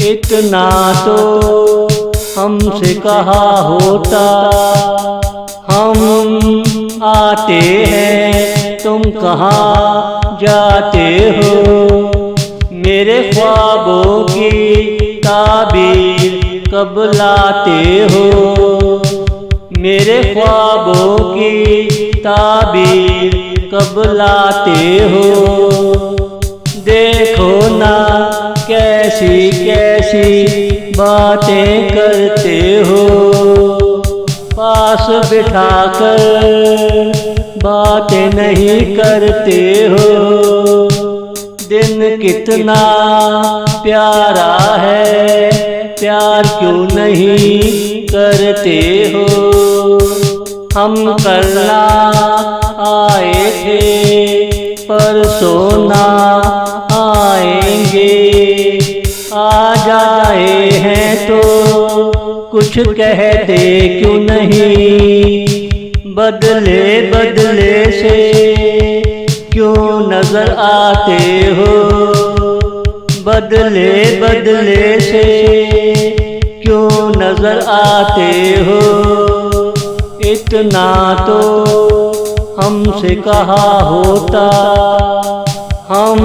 इतना तो हमसे कहा होता, हम आते हैं तुम कहाँ जाते हो। मेरे ख्वाबों की ताबीर कब लाते हो, मेरे ख्वाबों की ताबीर कब लाते हो। देखो ना कैसी कैसी बातें करते हो, पास बिठाकर बातें नहीं करते हो। दिन कितना प्यारा है, प्यार क्यों नहीं करते हो। हम करना आए थे परसों ना आएंगे, आ जाए हैं तो कुछ कहते क्यों नहीं। बदले बदले से क्यों नजर आते हो, बदले बदले से क्यों नजर आते हो। इतना तो हमसे कहा होता, हम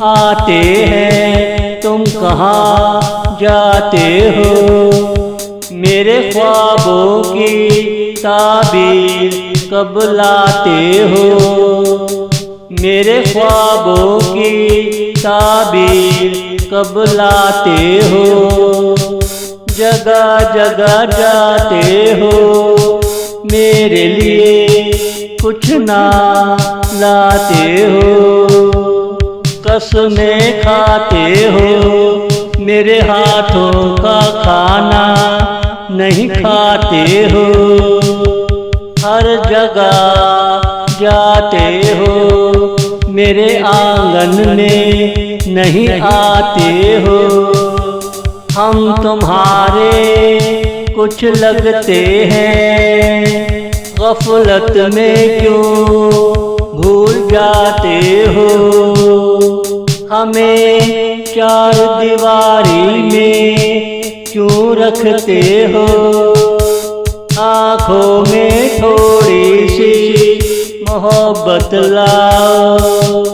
आते हैं तुम कहाँ जाते हो। मेरे ख्वाबों की ताबीर कब लाते हो, मेरे ख्वाबों की ताबीर कब लाते हो। जगह जगह जाते हो, मेरे लिए कुछ ना लाते हो। कसमें खाते हो, मेरे हाथों का खाना नहीं खाते हो। हर जगह जाते हो, मेरे आंगन में नहीं आते हो। हम तुम्हारे कुछ लगते हैं, गफलत में क्यों भूल जाते हो। हमें चार दीवारी में क्यों रखते हो। आँखों में थोड़ी सी मोहब्बत लाओ,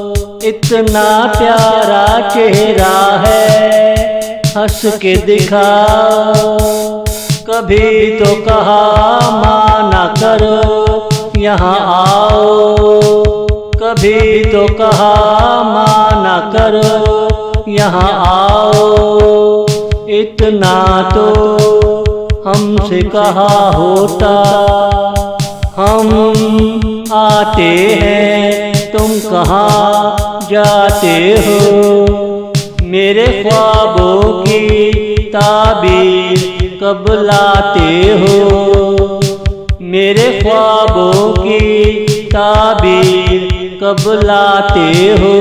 इतना प्यारा चेहरा है, हंस के दिखाओ। कभी तो कहा माना करो यहाँ आओ, कभी तो कहा माना करो यहाँ आओ। इतना तो हमसे कहा होता, हम आते हैं तुम कहाँ जाते हो। मेरे ख्वाबों की ताबीर कब लाते हो, मेरे ख्वाबों की ताबीर कब लाते हो।